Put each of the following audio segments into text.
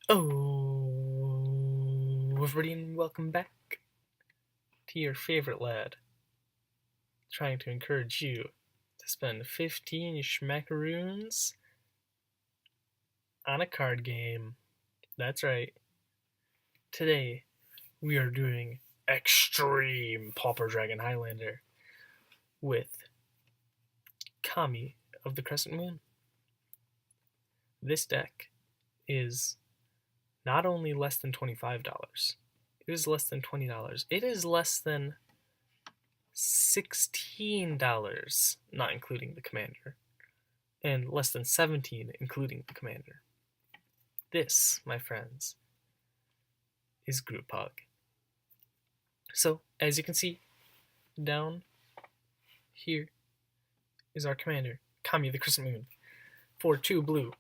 Oh, everybody, and welcome back to your favorite lad, trying to encourage you to spend 15 schmackaroons on a card game. That's right. Today, we are doing Extreme Pauper Dragon Highlander with Kami of the Crescent Moon. This deck is not only less than $25, it is less than $20. It is less than $16, not including the commander, and less than 17 including the commander. This, my friends, is Group Hug. So, as you can see, down here is our commander, Kami of the Crescent Moon. For 2 blue,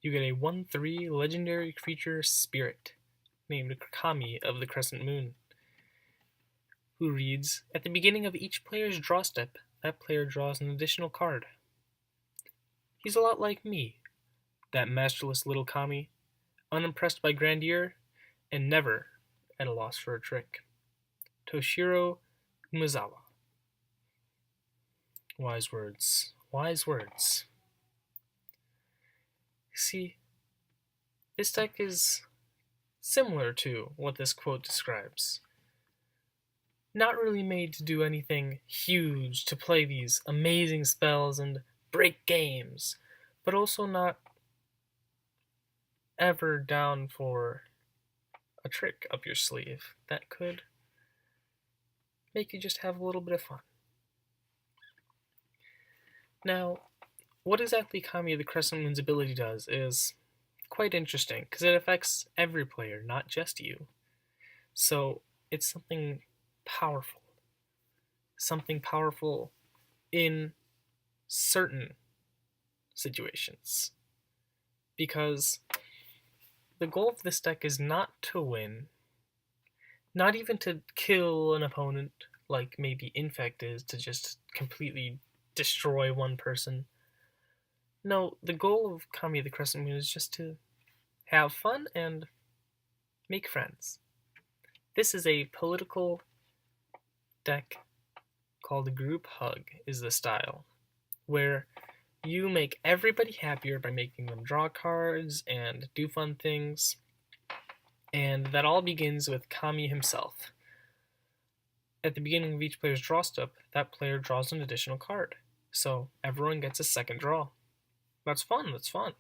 you get a 1/3 legendary creature spirit named Kami of the Crescent Moon, who reads, at the beginning of each player's draw step, that player draws an additional card. He's a lot like me, that masterless little Kami, unimpressed by grandeur, and never at a loss for a trick. Toshiro Umezawa. Wise words. Wise words. See, this deck is similar to what this quote describes. Not really made to do anything huge to play these amazing spells and break games, but also not ever down for a trick up your sleeve that could make you just have a little bit of fun. Now, what exactly Kami of the Crescent Moon's ability does is quite interesting, because it affects every player, not just you. So, it's something powerful. Something powerful in certain situations. Because the goal of this deck is not to win, not even to kill an opponent like maybe Infect is, to just completely destroy one person. No, the goal of Kami of the Crescent Moon is just to have fun and make friends. This is a political deck called Group Hug, is the style, where you make everybody happier by making them draw cards and do fun things, and that all begins with Kami himself. At the beginning of each player's draw step, that player draws an additional card, so everyone gets a second draw. That's fun, that's fun.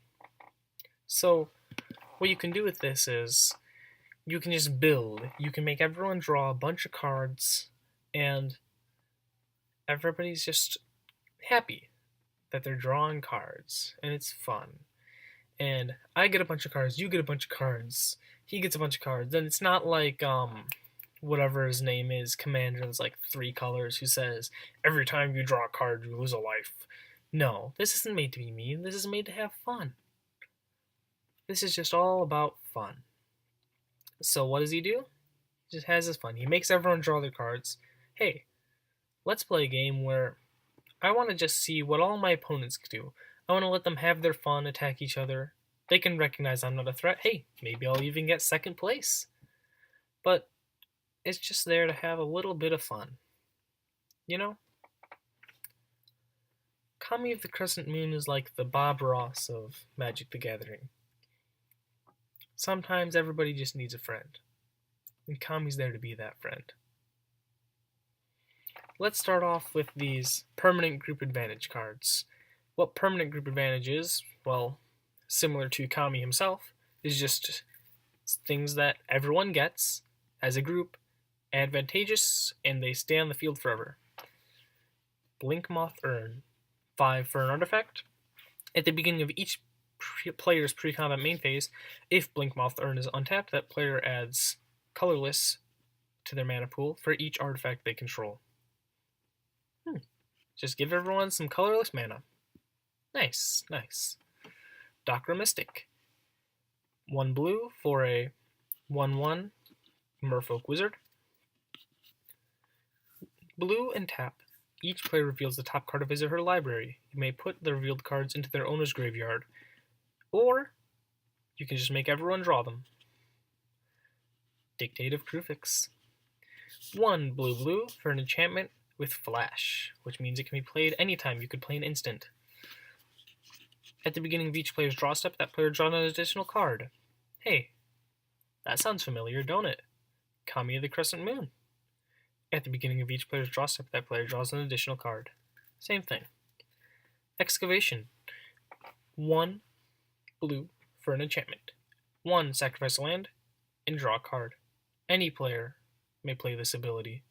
So, what you can do with this is, you can just build. You can make everyone draw a bunch of cards, and everybody's just happy that they're drawing cards, and it's fun. And I get a bunch of cards, you get a bunch of cards, he gets a bunch of cards, and it's not like, whatever his name is, Commander, that's like 3 colors, who says, every time you draw a card, you lose a life. No, this isn't made to be mean, this is made to have fun. This is just all about fun. So what does he do? He just has his fun. He makes everyone draw their cards. Hey, let's play a game where I want to just see what all my opponents can do. I want to let them have their fun, attack each other. They can recognize I'm not a threat. Hey, maybe I'll even get second place. But it's just there to have a little bit of fun. You know? Kami of the Crescent Moon is like the Bob Ross of Magic the Gathering. Sometimes everybody just needs a friend, and Kami's there to be that friend. Let's start off with these permanent group advantage cards. What permanent group advantage is, well, similar to Kami himself, is just things that everyone gets as a group, advantageous, and they stay on the field forever. Blinkmoth Urn, 5 for an artifact. At the beginning of each player's pre-combat main phase, if Blinkmoth Urn is untapped, that player adds colorless to their mana pool for each artifact they control. Just give everyone some colorless mana. Nice, nice. Doctor Mystic. 1 blue for a 1/1 Merfolk Wizard. Blue and tap. Each player reveals the top card of his or her library. You may put the revealed cards into their owner's graveyard, or You can just make everyone draw them. Dictative Crucifix. 1 blue for an enchantment with flash, which means it can be played anytime. You could play an instant. At the beginning of each player's draw step, that player draws an additional card. Hey, that sounds familiar, don't it? Kami of the Crescent Moon. At the beginning of each player's draw step, that player draws an additional card. Same thing. Excavation. 1 blue for an enchantment. 1 sacrifice a land and draw a card. Any player may play this ability.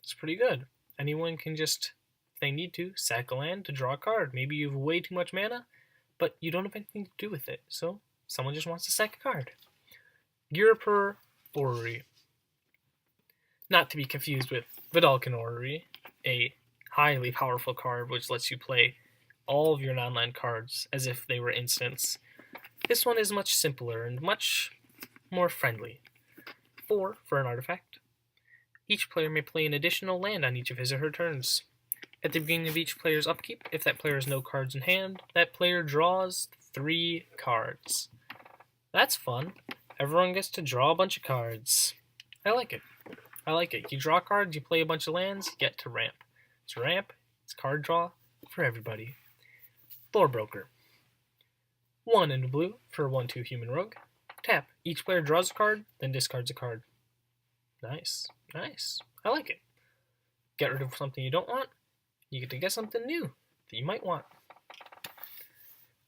It's pretty good. Anyone can just, if they need to, sack a land to draw a card. Maybe you have way too much mana, but you don't have anything to do with it, so someone just wants to sack a card. Girapur Orrery. Not to be confused with Vidalcan Orrery, a highly powerful card which lets you play all of your non-land cards as if they were instants. This one is much simpler and much more friendly. 4 for an artifact. Each player may play an additional land on each of his or her turns. At the beginning of each player's upkeep, if that player has no cards in hand, that player draws 3 cards. That's fun. Everyone gets to draw a bunch of cards. I like it. You draw cards, you play a bunch of lands, you get to ramp. It's ramp, it's card draw for everybody. Lore Broker. 1 in blue for a 1/2 human rogue. Tap. Each player draws a card, then discards a card. Nice. I like it. Get rid of something you don't want, you get to get something new that you might want.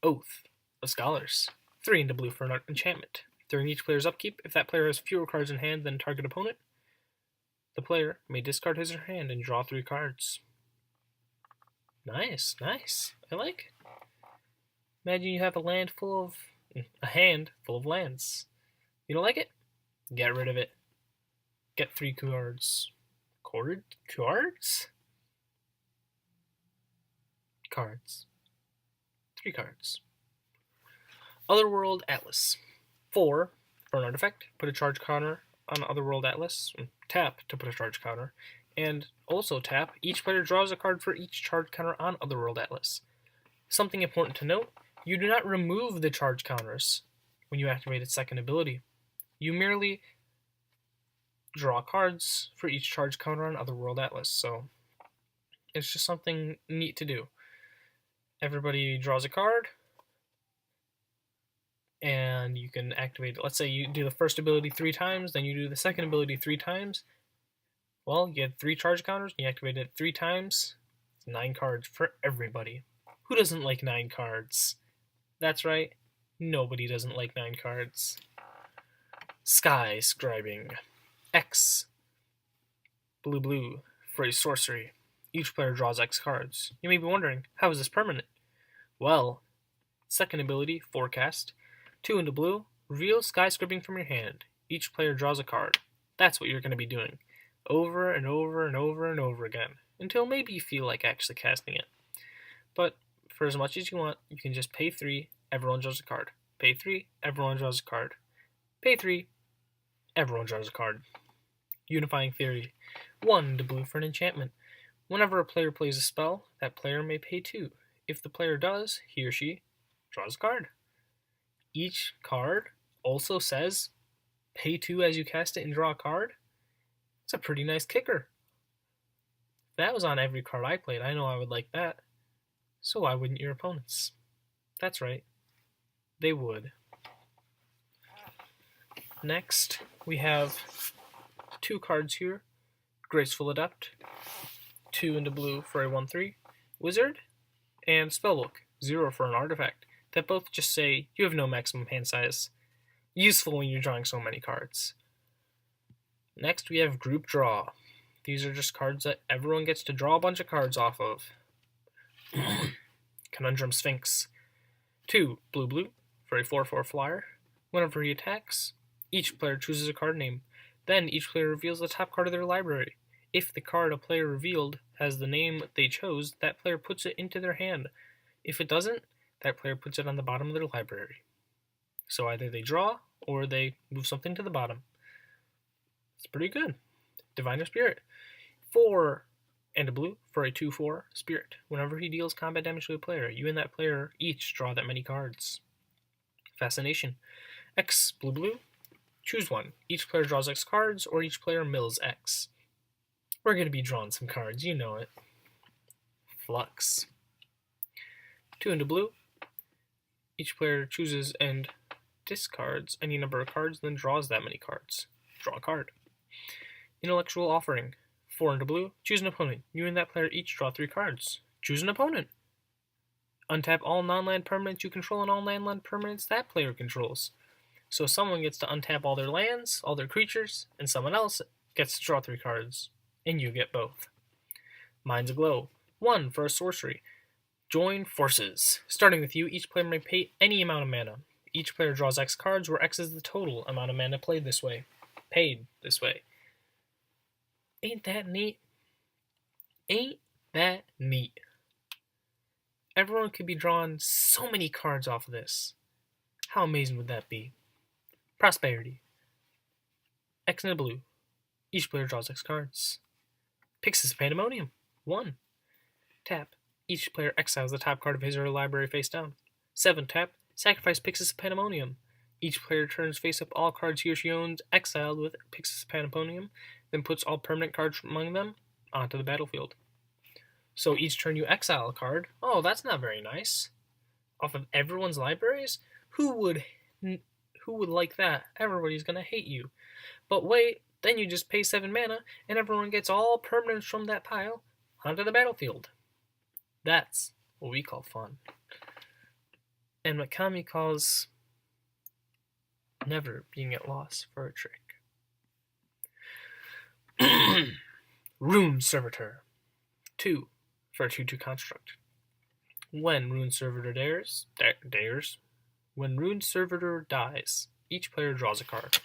Oath of Scholars. 3 into blue for an enchantment. During each player's upkeep, if that player has fewer cards in hand than target opponent, the player may discard his or her hand and draw 3 cards. Nice. I like it. Imagine you have a hand full of lands. You don't like it? Get rid of it. Get 3 cards. Cards? 3 cards. Otherworld Atlas. 4 for an artifact. Put a charge counter on Otherworld Atlas. Tap to put a charge counter. And also tap. Each player draws a card for each charge counter on Otherworld Atlas. Something important to note. You do not remove the charge counters when you activate its second ability. You merely draw cards for each charge counter on Otherworld Atlas, so it's just something neat to do. Everybody draws a card, and you can activate it. Let's say you do the first ability 3 times, then you do the second ability 3 times. Well, you had 3 charge counters, you activate it 3 times. It's 9 cards for everybody. Who doesn't like 9 cards? That's right, nobody doesn't like 9 cards. Sky Scribing. X. Blue for a sorcery. Each player draws X cards. You may be wondering, how is this permanent? Well, second ability, Forecast. 2 into blue, reveal Sky Scribing from your hand. Each player draws a card. That's what you're going to be doing. Over and over and over and over again. Until maybe you feel like actually casting it. But for as much as you want, you can just pay 3, everyone draws a card. Pay 3, everyone draws a card. Pay 3, everyone draws a card. Unifying Theory. 1 to blue for an enchantment. Whenever a player plays a spell, that player may pay 2. If the player does, he or she draws a card. Each card also says pay 2 as you cast it and draw a card. It's a pretty nice kicker. If that was on every card I played, I know I would like that. So why wouldn't your opponents? That's right. They would. Next, we have 2 cards here. Graceful Adept. 2 into blue for a 1/3. Wizard. And Spellbook. 0 for an artifact. That both just say you have no maximum hand size. Useful when you're drawing so many cards. Next, we have Group Draw. These are just cards that everyone gets to draw a bunch of cards off of. Conundrum Sphinx. 2 blue for a 4/4 flyer. Whenever he attacks, each player chooses a card name. Then each player reveals the top card of their library. If the card a player revealed has the name they chose, that player puts it into their hand. If it doesn't, that player puts it on the bottom of their library. So either they draw, or they move something to the bottom. It's pretty good. Diviner Spirit. 4 and a blue for a 2/4 Spirit. Whenever he deals combat damage to a player, you and that player each draw that many cards. Fascination. X blue blue. Choose one. Each player draws X cards, or each player mills X. We're going to be drawing some cards, you know it. Flux. 2 into blue. Each player chooses and discards any number of cards, then draws that many cards. Draw a card. Intellectual Offering. 4 into blue. Choose an opponent. You and that player each draw 3 cards. Choose an opponent. Untap all non-land permanents you control and all land permanents that player controls. So someone gets to untap all their lands, all their creatures, and someone else gets to draw 3 cards. And you get both. Mind's Aglow. 1 for a sorcery. Join forces. Starting with you, each player may pay any amount of mana. Each player draws X cards, where X is the total amount of mana played this way. Paid this way. Ain't that neat? Ain't that neat? Everyone could be drawing so many cards off of this. How amazing would that be? Prosperity. X and a blue. Each player draws X cards. Pixis Pandemonium. 1. Tap. Each player exiles the top card of his or her library face down. 7. Tap. Sacrifice Pixis Pandemonium. Each player turns face up all cards he or she owns exiled with Pixis Pandemonium, then puts all permanent cards among them onto the battlefield. So each turn you exile a card. Oh, that's not very nice. Off of everyone's libraries? Who would like that? Everybody's gonna hate you. But wait, then you just pay 7 mana, and everyone gets all permanents from that pile onto the battlefield. That's what we call fun. And what Kami calls never being at loss for a trick. Rune Servitor. 2 for a 2/2 construct. When Rune Servitor when Rune Servitor dies, each player draws a card.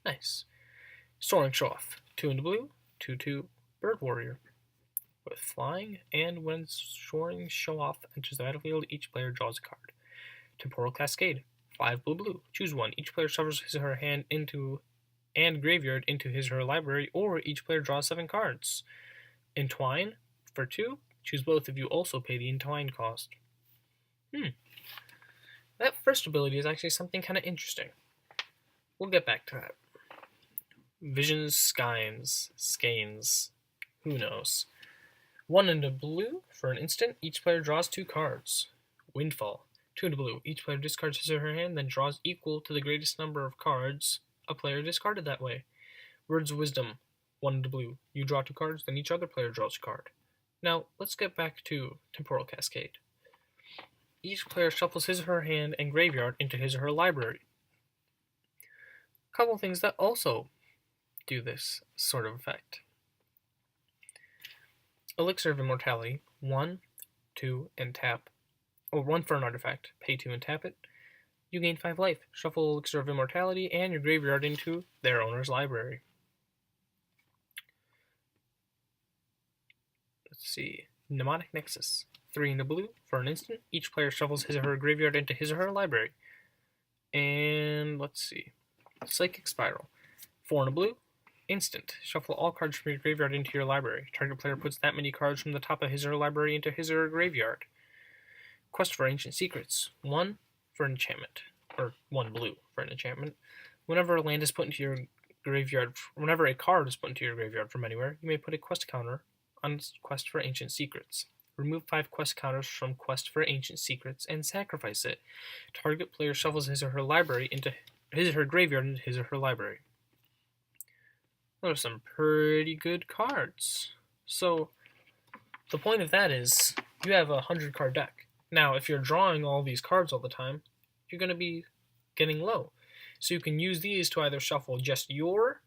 Nice. Soaring Show-Off. 2 into blue, 2/2 Bird Warrior. With flying, and when Soaring Show-Off enters the battlefield, each player draws a card. Temporal Cascade. 5 blue blue. Choose one. Each player shuffles his or her hand into and graveyard into his or her library, or each player draws 7 cards. Entwine. For 2, choose both if you also pay the entwine cost. That first ability is actually something kind of interesting. We'll get back to that. Visions, Skeins, who knows. 1 into blue for an instant. Each player draws 2 cards. Windfall. 2 into blue. Each player discards his or her hand, then draws equal to the greatest number of cards a player discarded that way. Words of Wisdom. 1 into blue. You draw 2 cards, then each other player draws a card. Now, let's get back to Temporal Cascade. Each player shuffles his or her hand and graveyard into his or her library. A couple things that also do this sort of effect. Elixir of Immortality. 1, 2, and tap. Or 1 for an artifact. Pay 2 and tap it. You gain 5 life. Shuffle Elixir of Immortality and your graveyard into their owner's library. Let's see. Mnemonic Nexus. 3 into blue for an instant. Each player shuffles his or her graveyard into his or her library. And let's see. Psychic Spiral. 4 into blue. Instant. Shuffle all cards from your graveyard into your library. Target player puts that many cards from the top of his or her library into his or her graveyard. Quest for Ancient Secrets. 1 for an enchantment. Or 1 blue for an enchantment. Whenever a land is put into your graveyard, whenever a card is put into your graveyard from anywhere, you may put a quest counter on Quest for Ancient Secrets. Remove 5 quest counters from Quest for Ancient Secrets and sacrifice it. Target player shuffles his or her library into his or her graveyard into his or her library. Those are some pretty good cards. So the point of that is you have a 100-card deck. Now, if you're drawing all these cards all the time, you're going to be getting low. So you can use these to either shuffle just your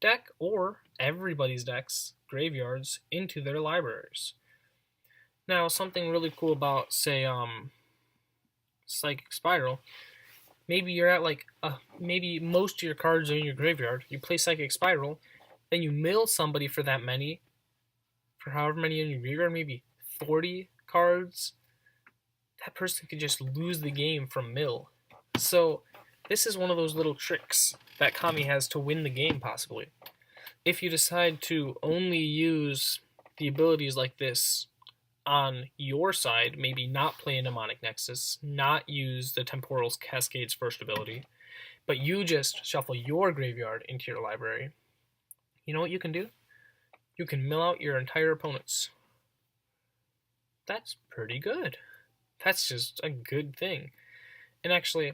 deck or everybody's decks, graveyards, into their libraries. Now, something really cool about, say, Psychic Spiral, maybe you're at maybe most of your cards are in your graveyard. You play Psychic Spiral, then you mill somebody for that many, for however many in your graveyard, maybe 40 cards. That person could just lose the game from mill. So this is one of those little tricks that Kami has to win the game, possibly. If you decide to only use the abilities like this on your side, maybe not play a Mnemonic Nexus, not use the Temporal Cascade's first ability, but you just shuffle your graveyard into your library, you know what you can do? You can mill out your entire opponents. That's pretty good. That's just a good thing. And actually,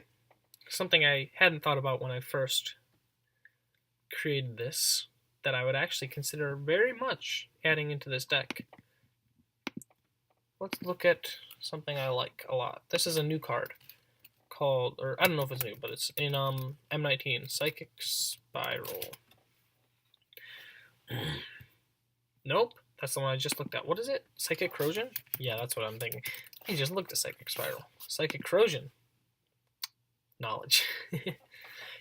something I hadn't thought about when I first created this, that I would actually consider very much adding into this deck. Let's look at something I like a lot. This is a new card called, or I don't know if it's new, but it's in M19, Psychic Spiral. Nope, that's the one I just looked at. What is it? Psychic Corrosion? Yeah, that's what I'm thinking. I just looked at Psychic Spiral. Psychic Corrosion. Knowledge.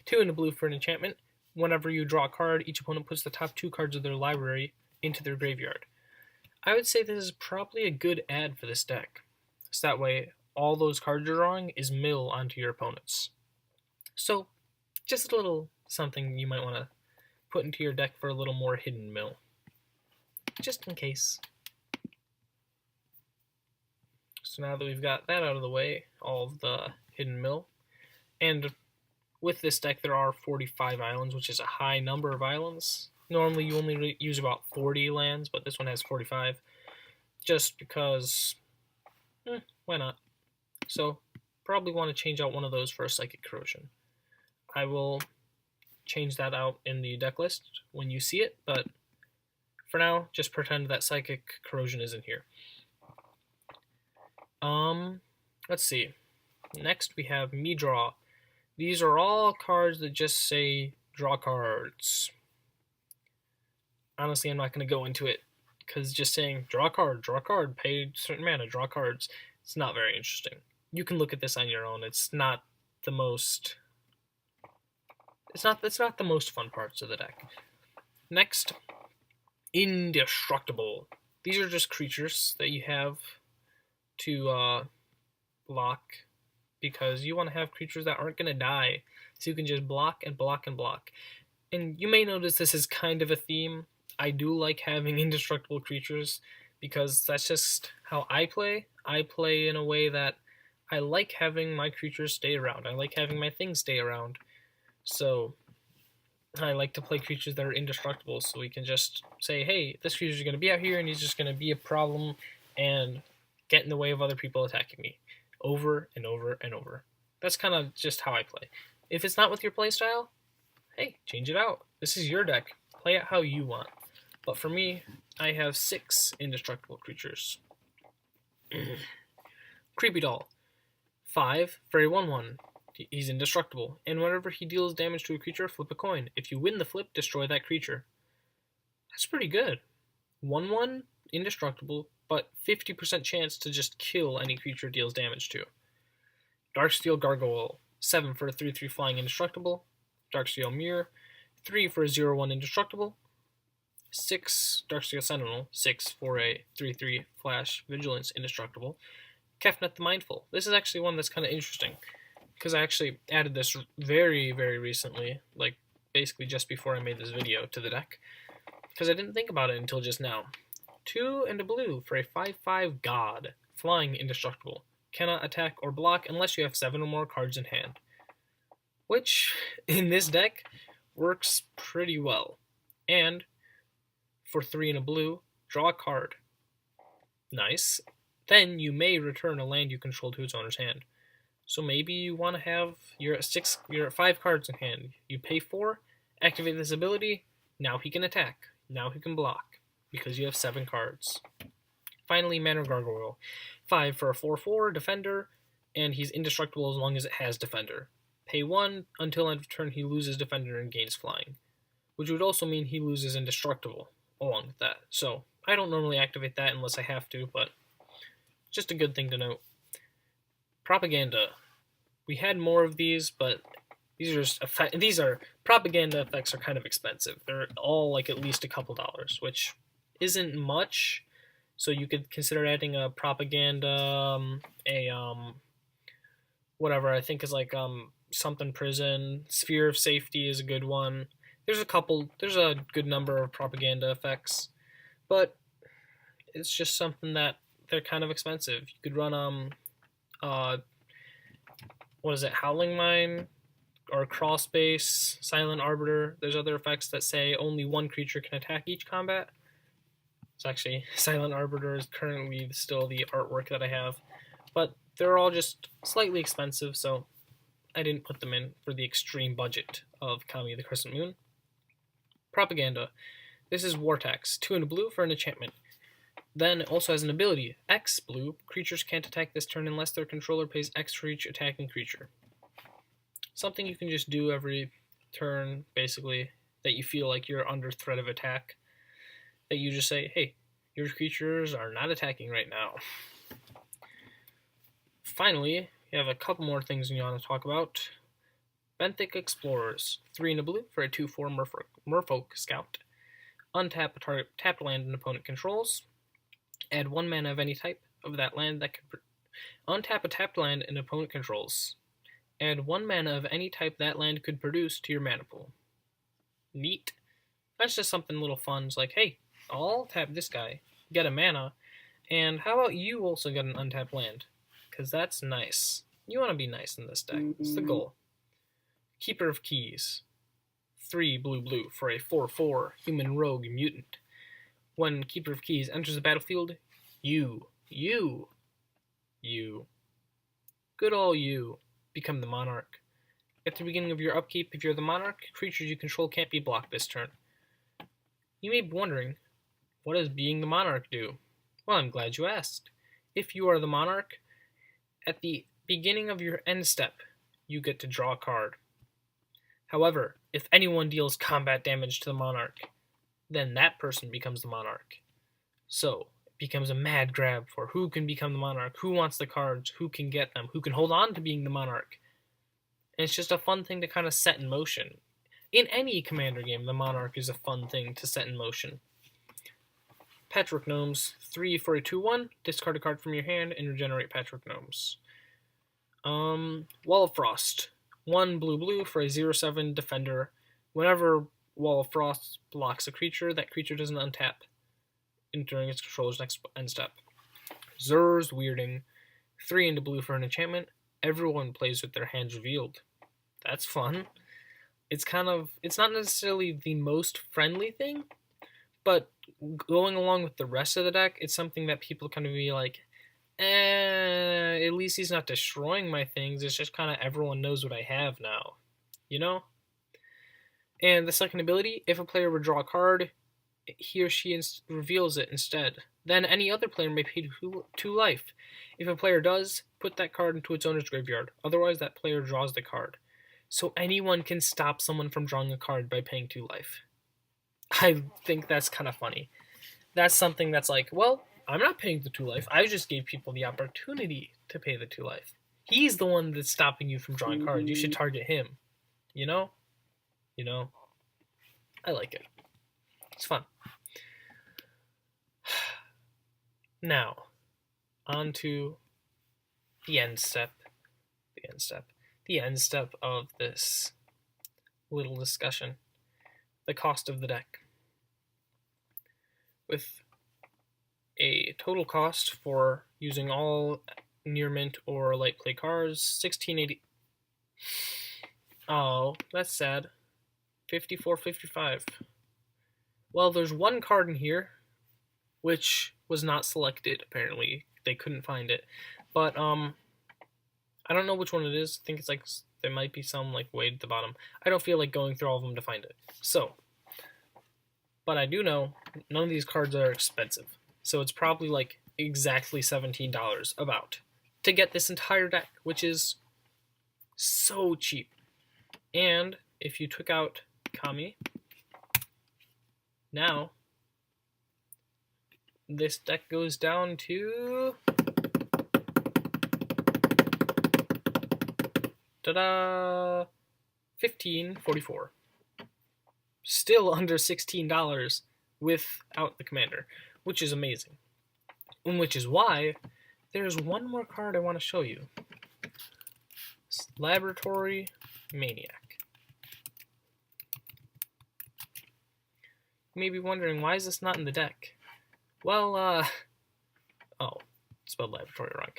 2 in a blue for an enchantment. Whenever you draw a card, each opponent puts the top 2 cards of their library into their graveyard. I would say this is probably a good add for this deck. So that way, all those cards you're drawing is mill onto your opponents. So, just a little something you might want to put into your deck for a little more hidden mill. Just in case. So now that we've got that out of the way, all of the hidden mill, and with this deck there are 45 islands, which is a high number of islands. Normally you only use about 40 lands, but this one has 45, just because, why not? So probably want to change out one of those for a Psychic Corrosion. I will change that out in the deck list when you see it, but for now, just pretend that Psychic Corrosion isn't here. Let's see. Next we have Me Draw. These are all cards that just say draw cards. Honestly, I'm not going to go into it, because just saying draw a card, pay certain mana, draw cards, it's not very interesting. You can look at this on your own. It's not the most... It's not the most fun parts of the deck. Next, Indestructible. These are just creatures that you have to block, because you want to have creatures that aren't going to die, so you can just block and block and block. And you may notice this is kind of a theme. I do like having indestructible creatures, because that's just how I play. I play in a way that I like having my creatures stay around. I like having my things stay around. So I like to play creatures that are indestructible, so we can just say, hey, this creature's going to be out here, and he's just going to be a problem and get in the way of other people attacking me over and over and over. That's kind of just how I play. If it's not with your playstyle, hey, change it out. This is your deck. Play it how you want. But for me, I have 6 indestructible creatures. Creepy Doll. 5 for a 1/1. He's indestructible, and whenever he deals damage to a creature, flip a coin. If you win the flip, destroy that creature. That's pretty good. 1/1, indestructible, but 50% chance to just kill any creature it deals damage to. Darksteel Gargoyle. 7 for a 3/3 flying indestructible. Darksteel Mirror. 3 for a 0/1 indestructible. 6 Darksteel Sentinel. 6 for a 3/3 flash vigilance indestructible. Kefnet the Mindful. This is actually one that's kind of interesting, because I actually added this very, very recently, like basically just before I made this video, to the deck, because I didn't think about it until just now. 2 and a blue for a 5/5 God, flying indestructible. Cannot attack or block unless you have 7 or more cards in hand, which in this deck works pretty well. And for 3 and a blue, draw a card. Nice. Then you may return a land you control to its owner's hand. So maybe you want to have, you're at 5 cards in hand. You pay 4, activate this ability, now he can attack, now he can block, because you have 7 cards. Finally, Manor Gargoyle. 5 for a 4/4 defender, and he's indestructible as long as it has defender. Pay 1, until end of turn he loses defender and gains flying, which would also mean he loses indestructible along with that. So I don't normally activate that unless I have to, but just a good thing to note. Propaganda. We had more of these, but these are propaganda effects are kind of expensive. They're all like at least a couple dollars, which isn't much. So you could consider adding a propaganda, whatever I think is like something prison. Sphere of Safety is a good one. There's a good number of propaganda effects, but it's just something that they're kind of expensive. You could run what is it, Howling Mine or Crawl Space, Silent Arbiter. There's other effects that say only one creature can attack each combat. It's actually Silent Arbiter is currently still the artwork that I have, but they're all just slightly expensive, so I didn't put them in for the extreme budget of Kami of the Crescent Moon. Propaganda. This is Vortex, 2 and a blue for an enchantment. Then it also has an ability, X blue. Creatures can't attack this turn unless their controller pays X for each attacking creature. Something you can just do every turn, basically, that you feel like you're under threat of attack. That you just say, hey, your creatures are not attacking right now. Finally, you have a couple more things you want to talk about. Benthic Explorers, 3 and a blue for a 2/4 Merfolk Scout. Untap a target tapped land an opponent controls. Add 1 mana of any type of that land that could untap a tapped land an opponent controls. Add 1 mana of any type that land could produce to your mana pool. Neat. That's just something a little fun. It's like, hey, I'll tap this guy, get a mana, and how about you also get an untapped land? Because that's nice. You want to be nice in this deck. It's the goal. Keeper of Keys. 3 blue for a 4/4 human rogue mutant. When Keeper of Keys enters the battlefield, you, good old you, become the monarch. At the beginning of your upkeep, if you're the monarch, creatures you control can't be blocked this turn. You may be wondering, what does being the monarch do? Well, I'm glad you asked. If you are the monarch, at the beginning of your end step, you get to draw a card. However, if anyone deals combat damage to the monarch, then that person becomes the monarch. So, it becomes a mad grab for who can become the monarch, who wants the cards, who can get them, who can hold on to being the monarch. And it's just a fun thing to kind of set in motion. In any Commander game, the monarch is a fun thing to set in motion. Patchwork Gnomes, 3 for a 2/1, discard a card from your hand and regenerate Patchwork Gnomes. Wall of Frost, 1 blue for a 0/7 defender. Whenever Wall of Frost blocks a creature, that creature doesn't untap during its controller's next end step. Zur's Weirding, 3 and a blue for an enchantment. Everyone plays with their hands revealed. That's fun. It's not necessarily the most friendly thing, but going along with the rest of the deck, it's something that people kind of be like, at least he's not destroying my things. It's just kind of everyone knows what I have now, you know? And the second ability, if a player would draw a card, he or she reveals it instead. Then any other player may pay 2 life. If a player does, put that card into its owner's graveyard. Otherwise, that player draws the card. So anyone can stop someone from drawing a card by paying 2 life. I think that's kind of funny. That's something that's like, well, I'm not paying the 2 life. I just gave people the opportunity to pay the 2 life. He's the one that's stopping you from drawing cards. You should target him. You know? I like it. It's fun. Now, on to the end step. The end step of this little discussion. The cost of the deck. With a total cost for using all near mint or light play cards, $16.80. Oh, that's sad. $54.55. Well, there's one card in here which was not selected, apparently. They couldn't find it. But I don't know which one it is. I think it's like there might be some like way at the bottom. I don't feel like going through all of them to find it. So, but I do know none of these cards are expensive. So it's probably like exactly $17 about to get this entire deck, which is so cheap. And if you took out Kami, now this deck goes down to ta-da, $15.44. Still under $16 without the commander, which is amazing. And which is why there's one more card I want to show you. Laboratory Maniac. You may be wondering, why is this not in the deck? Well, spelled laboratory wrong.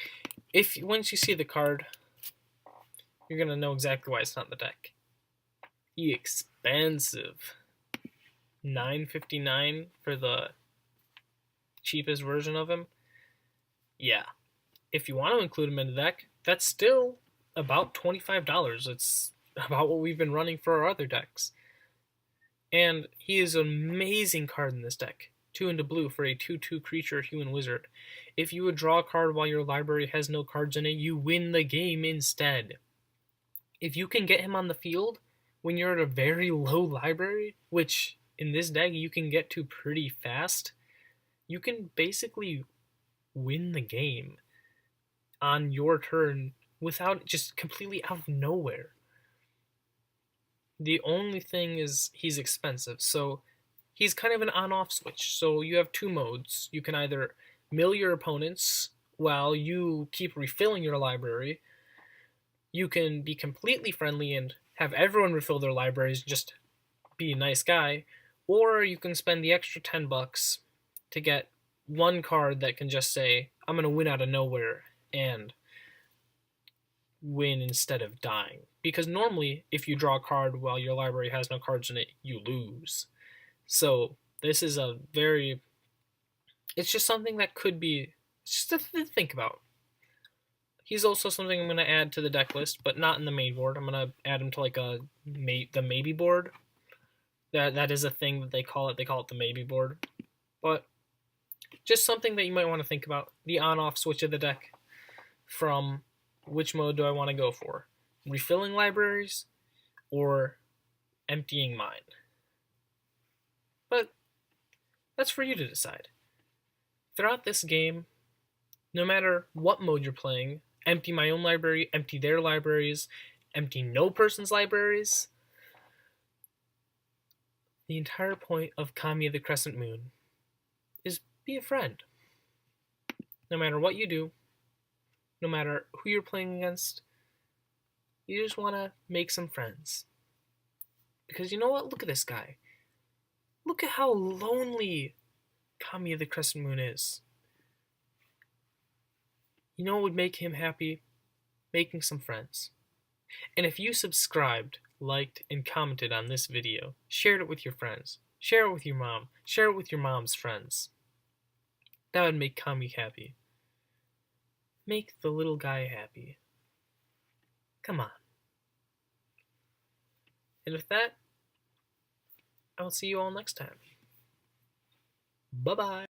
Once you see the card, you're gonna know exactly why it's not in the deck. Expensive. $9.59 for the cheapest version of him. Yeah. If you want to include him in the deck, that's still about $25. It's about what we've been running for our other decks. And he is an amazing card in this deck. 2 into blue for a 2/2 creature human wizard. If you would draw a card while your library has no cards in it, you win the game instead. If you can get him on the field when you're at a very low library, which in this deck you can get to pretty fast, you can basically win the game on your turn without just completely out of nowhere. The only thing is he's expensive, so he's kind of an on-off switch. So you have 2 modes. You can either mill your opponents while you keep refilling your library. You can be completely friendly and have everyone refill their libraries, just be a nice guy. Or you can spend the extra $10 to get one card that can just say, I'm going to win out of nowhere, and win instead of dying. Because normally, if you draw a card while your library has no cards in it, you lose. So this is it's just something that could be, it's just to think about. He's also something I'm going to add to the deck list, but not in the main board. I'm going to add him to like the maybe board. That is a thing that they call it. They call it the maybe board. But just something that you might want to think about. The on-off switch of the deck from which mode do I want to go for? Refilling libraries or emptying mine? But that's for you to decide. Throughout this game, no matter what mode you're playing, empty my own library, empty their libraries, empty no person's libraries, the entire point of Kami of the Crescent Moon is be a friend. No matter what you do, no matter who you're playing against, you just want to make some friends. Because you know what? Look at this guy. Look at how lonely Kami of the Crescent Moon is. You know what would make him happy? Making some friends. And if you subscribed, liked, and commented on this video, shared it with your friends, share it with your mom, share it with your mom's friends, that would make Kami happy. Make the little guy happy. Come on. And with that, I'll see you all next time. Bye-bye.